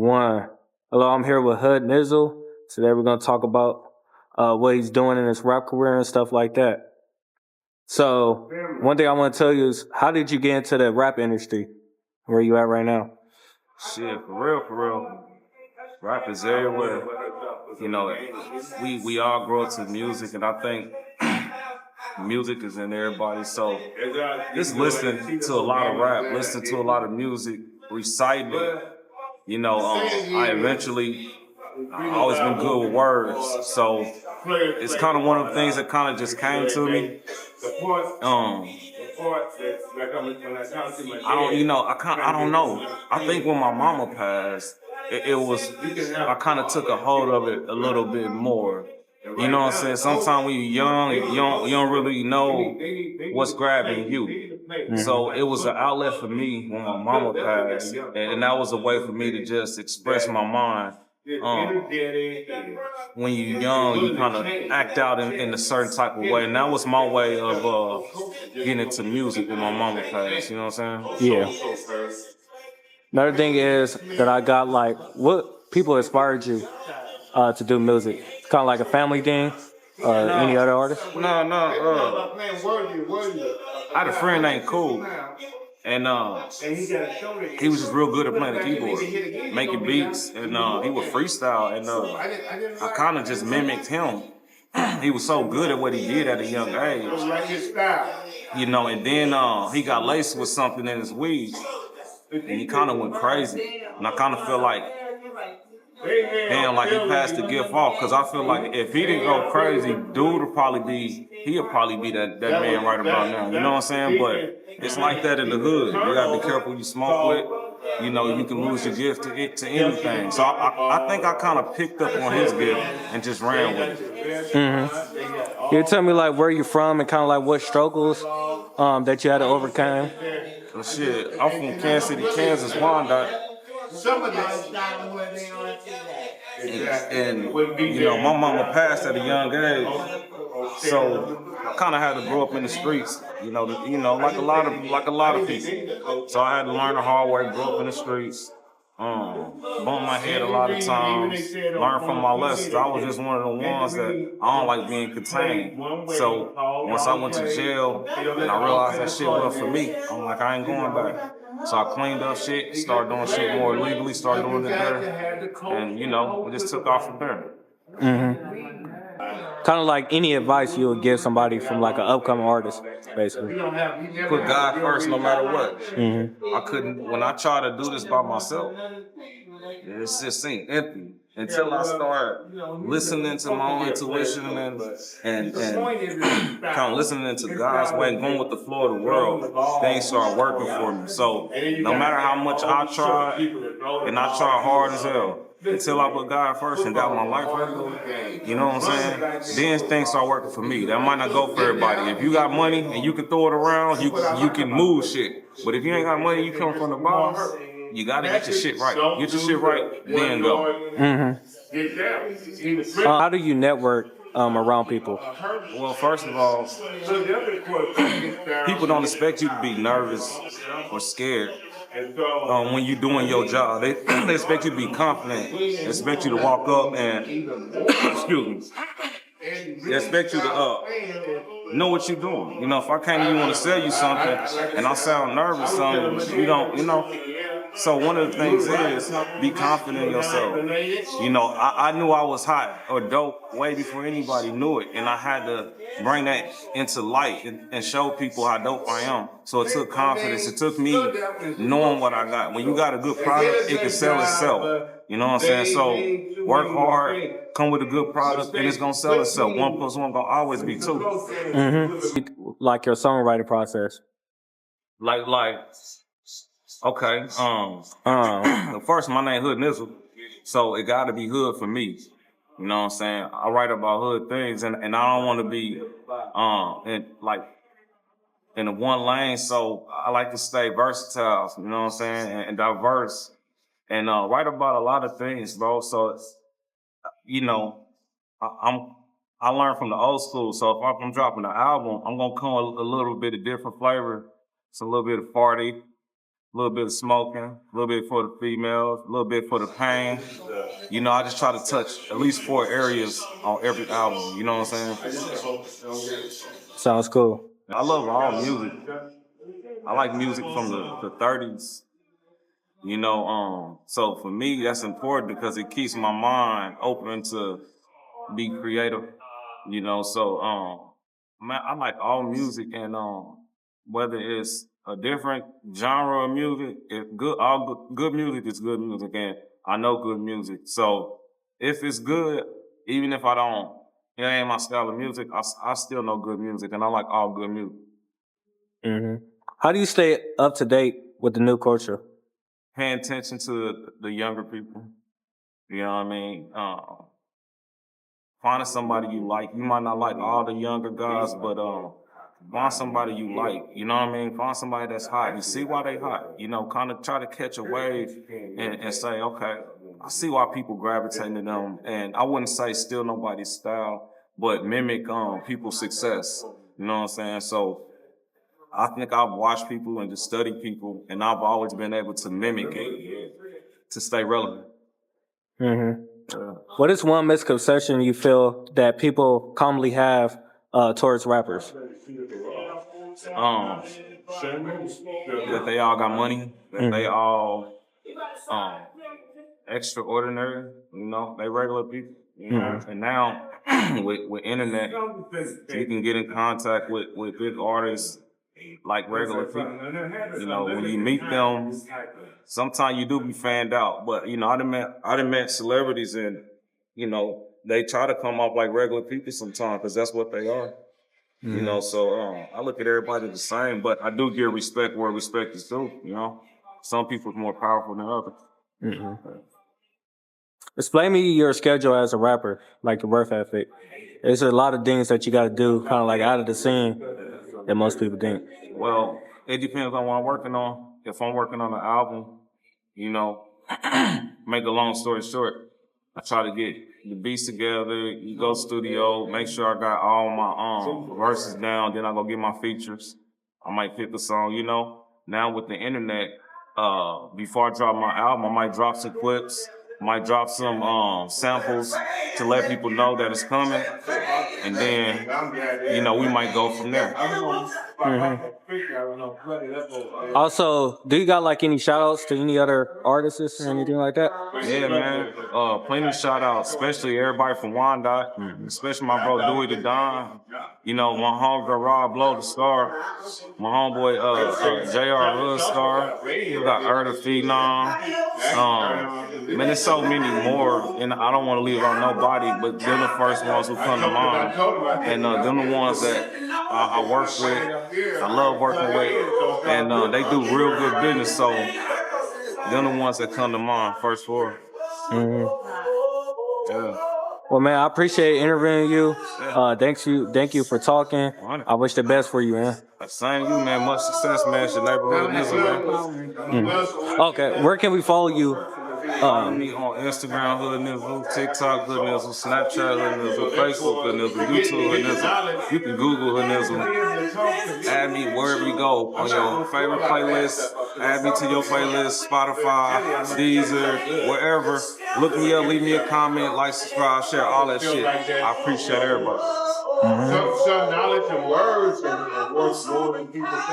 One. Hello, I'm here with Hood Nizzle. Today we're going to talk about what he's doing in his rap career and stuff like that. So, one thing I want to tell you is, how did you get into the rap industry? Where you at right now? Shit, for real. Rap is everywhere. You know, we all grow up to music, and I think music is in everybody. So just listening to a lot of rap, listening to a lot of music, reciting it. You know, I always been good with words. So it's kind of one of the things that kind of just came to me. I don't know. I think when my mama passed, it was, I kind of took a hold of it a little bit more. You know what I'm saying? Sometimes when you're young, you don't really know what's grabbing you. Mm-hmm. So it was an outlet for me when my mama passed, and that was a way for me to just express my mind. When you're young, you kind of act out in a certain type of way, and that was my way of getting into music when my mama passed. You know what I'm saying? Yeah. Another thing is that I got, like, what people inspired you to do music? It's kind of like a family thing. Any other artists? No. I had a friend named Cool, and he was just real good at playing the keyboard, making beats, and he would freestyle, and I kind of just mimicked him. He was so good at what he did at a young age, you know. And then he got laced with something in his weed, and he kind of went crazy, and I kind of feel like, damn, like he passed the gift off, because I feel like if he didn't go crazy, he'll probably be that man right about now. You know what I'm saying? But it's like that in the hood. You gotta be careful who you smoke with. You know, you can lose your gift to anything. So I think I kind of picked up on his gift and just ran with it. Mm-hmm. Can you tell me, like, where you're from and kind of like what struggles that you had to overcome? Well, shit, I'm from Kansas City, Kansas, Wyandotte. And you know, my mama passed at a young age, so I kind of had to grow up in the streets. You know, like a lot of people. So I had to learn the hard way, grow up in the streets. Bump my head a lot of times, learn from my lessons. I was just one of the ones that I don't like being contained. So once I went to jail and I realized that shit wasn't for me, I'm like, I ain't going back. So I cleaned up shit, started doing shit more legally, started doing it better, and you know, we just took off from there. Mm-hmm. Kind of like any advice you would give somebody from like an upcoming artist, basically. Put God first no matter what. Mm-hmm. I couldn't, when I try to do this by myself, it just seemed empty. Until I start listening to my own intuition and kind of listening to God's way and going with the flow of the world, things start working for me. So no matter how much I try, and I try hard as hell, until I put God first and got my life right, you know what I'm saying? Then things start working for me. That might not go for everybody. If you got money and you can throw it around, you can move shit. But if you ain't got money, you come from the boss, you gotta get your shit right. Get your shit right, then go. Mm-hmm. How do you network around people? Well, first of all, people don't expect you to be nervous or scared when you're doing your job. They expect you to be confident. They expect you to walk up and excuse me. They expect you to know what you're doing. You know, if I can't even want to sell you something and I sound nervous, you don't, you know. So one of the things is be confident in yourself. You know, I knew I was hot or dope way before anybody knew it, and I had to bring that into light and show people how dope I am. So it took confidence. It took me knowing what I got. When you got a good product, it can sell itself. You know what I'm saying? So work hard, come with a good product, and it's gonna sell itself. 1 + 1 gonna always be 2. Mm-hmm. Like your songwriting process. Okay. First, my name Hood Nizzle, so it got to be hood for me. You know what I'm saying? I write about hood things, and I don't want to be in the one lane. So I like to stay versatile. You know what I'm saying? And diverse, and write about a lot of things, bro. So you know, I learned from the old school. So if I'm dropping an album, I'm gonna come with a little bit of different flavor. It's a little bit of farty. a little bit of smoking, a little bit for the females, a little bit for the pain. You know, I just try to touch at least 4 areas on every album. You know what I'm saying? Sounds cool. I love all music. I like music from the 30s. You know, so for me, that's important because it keeps my mind open to be creative. You know, so man, I like all music, and whether it's a different genre of music, if good music is good music, and I know good music. So if it's good, even if I don't, it ain't my style of music, I still know good music, and I like all good music. Mm-hmm. How do you stay up to date with the new culture? Paying attention to the younger people. You know what I mean? Finding somebody you like. You might not like all the younger guys, but find somebody you like. You know what I mean? Find somebody that's hot and see why they hot. You know, kind of try to catch a wave and say, okay, I see why people gravitate to them. And I wouldn't say steal nobody's style, but mimic people's success. You know what I'm saying? So I think I've watched people and just studied people, and I've always been able to mimic it to stay relevant. Mm-hmm. What is one misconception you feel that people commonly have towards rappers? That they all got money, that they all extraordinary, you know, they regular people. You know? And now with internet, you can get in contact with big artists like regular people. You know, when you meet them, sometimes you do be fanned out. But you know, I done met celebrities, and you know, they try to come off like regular people sometimes because that's what they are. You know, so I look at everybody the same, but I do give respect where respect is due. You know, some people are more powerful than others. Mm-hmm. Explain me your schedule as a rapper, like the work ethic. There's a lot of things that you got to do, kind of like out of the scene, that most people think. Well, it depends on what I'm working on. If I'm working on an album, you know, make a long story short, I try to get the beats together, you go studio, make sure I got all my verses down, then I go get my features. I might pick a song, you know. Now with the internet, before I drop my album, I might drop some clips, might drop some samples to let people know that it's coming. And then, you know, we might go from there. Mm-hmm. Also, do you got like any shout outs to any other artists or anything like that? Yeah, man. Plenty of shout outs, especially everybody from Wyandotte, especially my bro Dewey the Don. You know, my homegirl Rob Blow the Star. My homeboy JR Hood Star. We got Erda Phenom. Man, there's so many more, and I don't want to leave out nobody, but they're the first ones who come to mind. And they're the ones that I work with, I love working with, and they do real good business, so they're the ones that come to mind first for. Mm-hmm. Yeah. Well, man, I appreciate interviewing you. Thank you for talking. I wish the best for you, man. Same to you, man. Much success, man. It's your neighborhood Nizzle, man. Okay, where can we follow you? Me on Instagram, Hood Nizzle, TikTok, Hood Nizzle, Snapchat, Hood Nizzle, Facebook, Hood Nizzle, YouTube, Hood Nizzle. You can Google Hood Nizzle. Add me wherever you go on your favorite playlist. Add me to your playlist, Spotify, Deezer, wherever. Look me up, leave me a comment, like, subscribe, share, all that shit. I appreciate everybody. Some knowledge and words and words more than people think.